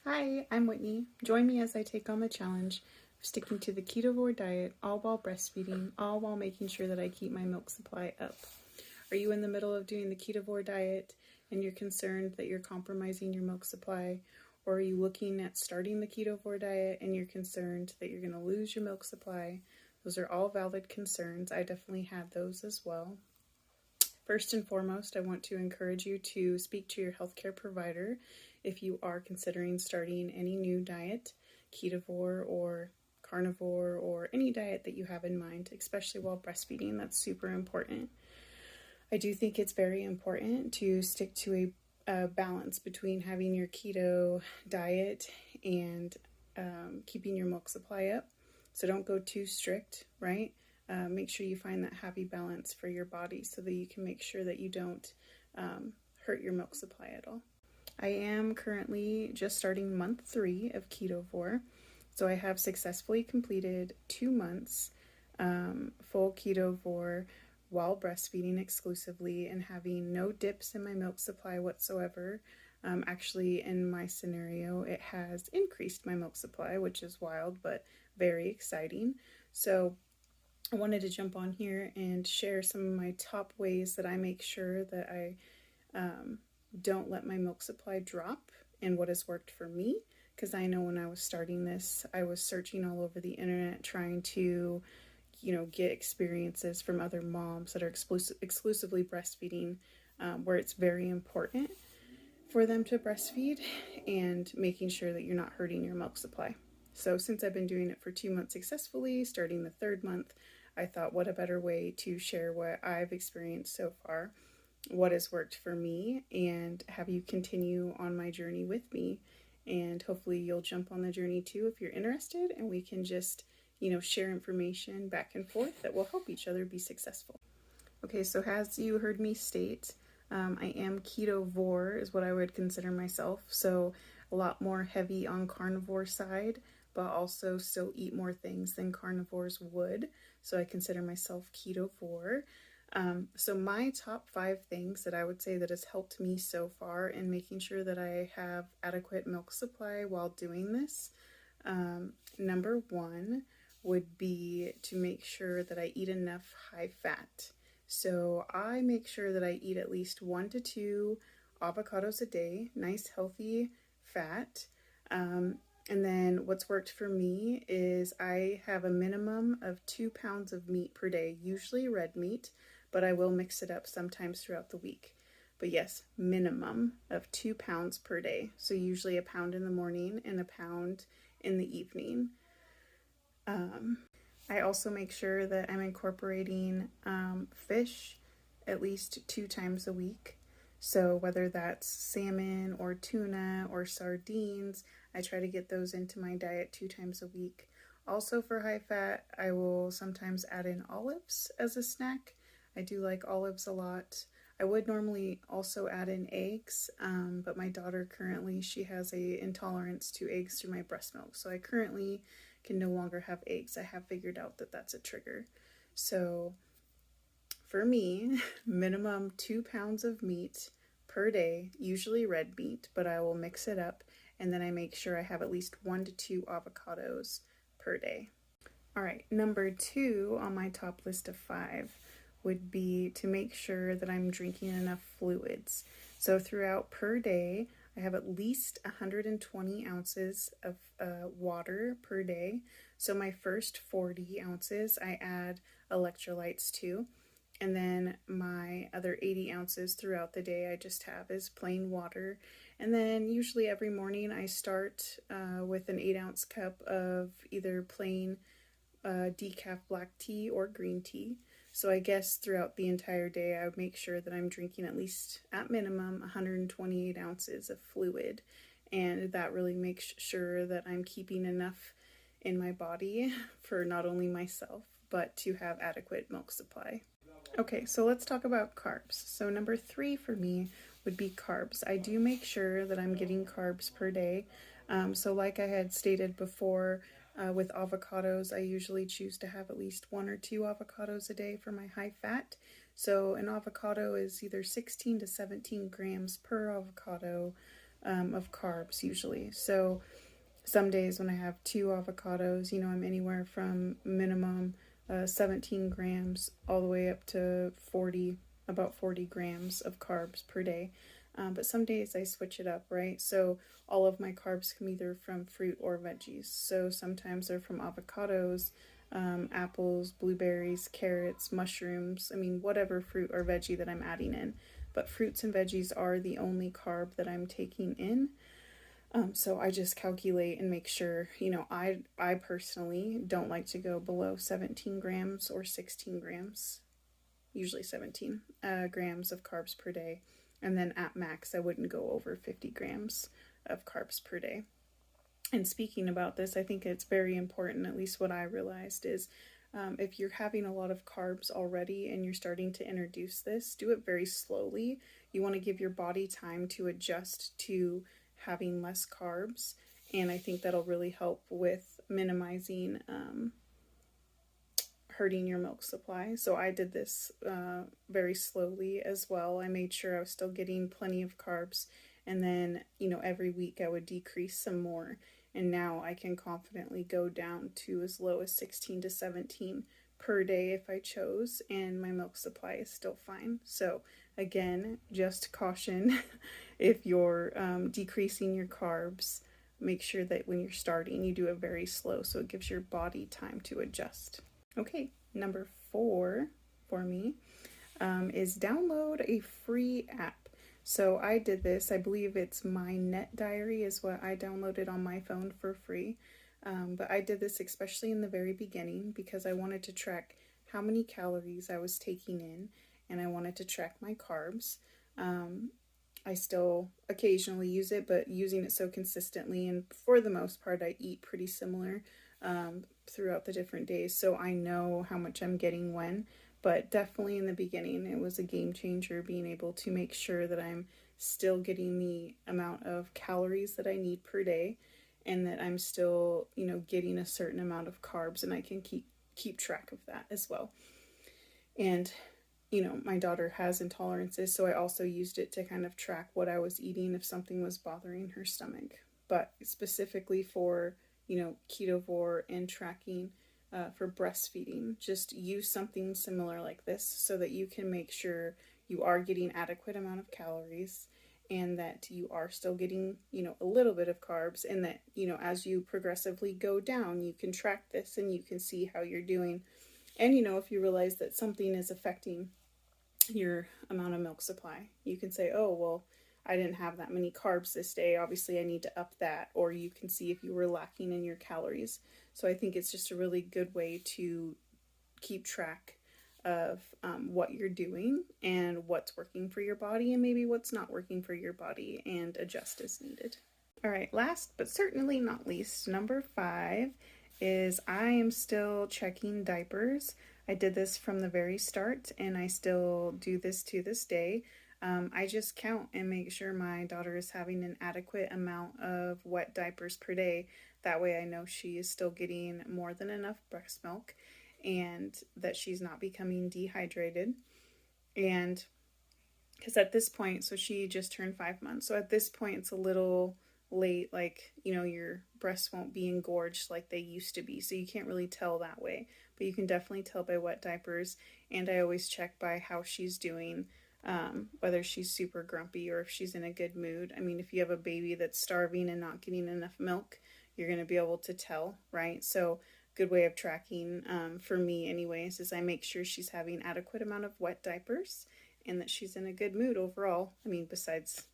Hi, I'm Whitney. Join me as I take on the challenge of sticking to the Ketovore diet, all while breastfeeding, all while making sure that I keep my milk supply up. Are you in the middle of doing the Ketovore diet and you're concerned that you're compromising your milk supply? Or are you looking at starting the Ketovore diet and you're concerned that you're going to lose your milk supply? Those are all valid concerns. I definitely had those as well. First and foremost, I want to encourage you to speak to your healthcare provider if you are considering starting any new diet, ketovore or carnivore, or any diet that you have in mind, especially while breastfeeding. That's super important. I do think it's very important to stick to a balance between having your keto diet and keeping your milk supply up. So don't go too strict, right? Make sure you find that happy balance for your body so that you can make sure that you don't hurt your milk supply at all. I am currently just starting month 3 of Ketovore. So I have successfully completed 2 months full Ketovore while breastfeeding exclusively and having no dips in my milk supply whatsoever. Actually, in my scenario, it has increased my milk supply, which is wild, but very exciting. So I wanted to jump on here and share some of my top ways that I make sure that I don't let my milk supply drop and what has worked for me. Because I know when I was starting this, I was searching all over the internet trying to, get experiences from other moms that are exclusively breastfeeding, where it's very important for them to breastfeed and making sure that you're not hurting your milk supply. So since I've been doing it for 2 months successfully, starting the 3rd month, I thought what a better way to share what I've experienced so far, what has worked for me, and have you continue on my journey with me. And hopefully you'll jump on the journey too if you're interested, and we can just, share information back and forth that will help each other be successful. Okay, so as you heard me state, I am ketovore is what I would consider myself. So a lot more heavy on carnivore side, but also still eat more things than carnivores would. So I consider myself ketovore. So my top 5 things that I would say that has helped me so far in making sure that I have adequate milk supply while doing this. Number 1 would be to make sure that I eat enough high fat. So I make sure that I eat at least 1 to 2 avocados a day, nice healthy fat. And then what's worked for me is I have a minimum of 2 pounds of meat per day, usually red meat, but I will mix it up sometimes throughout the week. But yes, minimum of 2 pounds per day. So usually a pound in the morning and a pound in the evening. I also make sure that I'm incorporating fish at least 2 times a week. So whether that's salmon or tuna or sardines, I try to get those into my diet 2 times a week. Also for high fat, I will sometimes add in olives as a snack. I do like olives a lot. I would normally also add in eggs, but my daughter currently, she has a intolerance to eggs through my breast milk. So I currently can no longer have eggs. I have figured out that that's a trigger. So for me, minimum 2 pounds of meat per day, usually red meat, but I will mix it up. And then I make sure I have at least 1 to 2 avocados per day. All right, number 2 on my top list of 5 would be to make sure that I'm drinking enough fluids. So throughout per day, I have at least 120 ounces of water per day. So my first 40 ounces, I add electrolytes to. And then my other 80 ounces throughout the day I just have is plain water. And then usually every morning I start with an 8-ounce cup of either plain decaf black tea or green tea. So I guess throughout the entire day I would make sure that I'm drinking at least, at minimum, 128 ounces of fluid. And that really makes sure that I'm keeping enough in my body for not only myself, but to have adequate milk supply. Okay, so let's talk about carbs. So number 3 for me would be carbs. I do make sure that I'm getting carbs per day. So like I had stated before, with avocados, I usually choose to have at least 1 or 2 avocados a day for my high fat. So an avocado is either 16 to 17 grams per avocado. of carbs usually. So some days when I have 2 avocados, I'm anywhere from minimum 17 grams all the way up to about 40 grams of carbs per day. But some days I switch it up, right? So all of my carbs come either from fruit or veggies. So sometimes they're from avocados, apples, blueberries, carrots, mushrooms. Whatever fruit or veggie that I'm adding in. But fruits and veggies are the only carb that I'm taking in. So I just calculate and make sure, I personally don't like to go below 17 grams or 16 grams, usually 17 grams of carbs per day. And then at max, I wouldn't go over 50 grams of carbs per day. And speaking about this, I think it's very important, at least what I realized is if you're having a lot of carbs already and you're starting to introduce this, do it very slowly. You want to give your body time to adjust to having less carbs, and I think that'll really help with minimizing hurting your milk supply. So I did this very slowly as well. I made sure I was still getting plenty of carbs, and then every week I would decrease some more, and now I can confidently go down to as low as 16 to 17 per day if I chose, and my milk supply is still fine. So again, just caution, if you're decreasing your carbs, make sure that when you're starting, you do it very slow so it gives your body time to adjust. Okay, number 4 for me is download a free app. So I did this, I believe it's My Net Diary is what I downloaded on my phone for free. But I did this especially in the very beginning because I wanted to track how many calories I was taking in, and I wanted to track my carbs. I still occasionally use it, but using it so consistently, and for the most part I eat pretty similar throughout the different days, so I know how much I'm getting when. But definitely in the beginning it was a game changer, being able to make sure that I'm still getting the amount of calories that I need per day, and that I'm still getting a certain amount of carbs, and I can keep track of that as well. And my daughter has intolerances, so I also used it to kind of track what I was eating if something was bothering her stomach. But specifically for Ketovore and tracking for breastfeeding, just use something similar like this so that you can make sure you are getting adequate amount of calories, and that you are still getting a little bit of carbs, and that as you progressively go down, you can track this and you can see how you're doing. And if you realize that something is affecting your amount of milk supply, you can say, oh well, I didn't have that many carbs this day, obviously I need to up that. Or you can see if you were lacking in your calories. So I think it's just a really good way to keep track of what you're doing and what's working for your body, and maybe what's not working for your body, and adjust as needed. All right, last but certainly not least, number 5 is I am still checking diapers. I did this from the very start, and I still do this to this day. I just count and make sure my daughter is having an adequate amount of wet diapers per day. That way I know she is still getting more than enough breast milk, and that she's not becoming dehydrated. And because at this point, so she just turned 5 months, so at this point it's a little late, like your breasts won't be engorged like they used to be, so you can't really tell that way, but you can definitely tell by wet diapers. And I always check by how she's doing, whether she's super grumpy or if she's in a good mood. If you have a baby that's starving and not getting enough milk, you're going to be able to tell, right? So good way of tracking, for me anyways, is I make sure she's having adequate amount of wet diapers and that she's in a good mood overall. Besides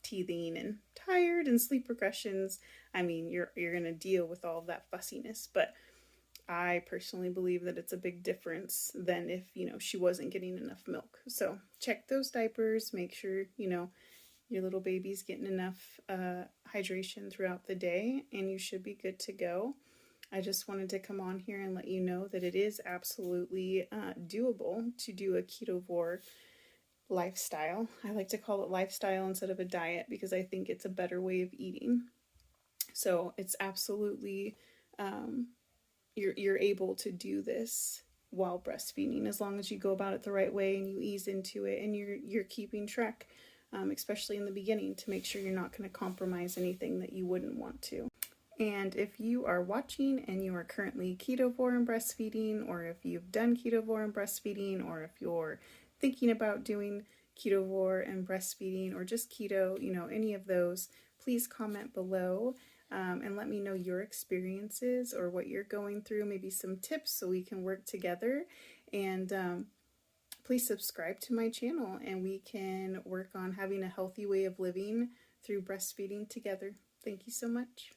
teething and tired and sleep regressions, you're going to deal with all of that fussiness. But I personally believe that it's a big difference than if she wasn't getting enough milk. So check those diapers, make sure your little baby's getting enough hydration throughout the day, and you should be good to go. I just wanted to come on here and let you know that it is absolutely doable to do a Ketovore lifestyle. I like to call it lifestyle instead of a diet because I think it's a better way of eating. So it's absolutely, you're able to do this while breastfeeding, as long as you go about it the right way and you ease into it and you're keeping track especially in the beginning, to make sure you're not going to compromise anything that you wouldn't want to. And if you are watching and you are currently ketovore and breastfeeding, or if you've done ketovore and breastfeeding, or if you're thinking about doing ketovore and breastfeeding, or just keto, any of those, please comment below and let me know your experiences or what you're going through, maybe some tips so we can work together. And please subscribe to my channel and we can work on having a healthy way of living through breastfeeding together. Thank you so much.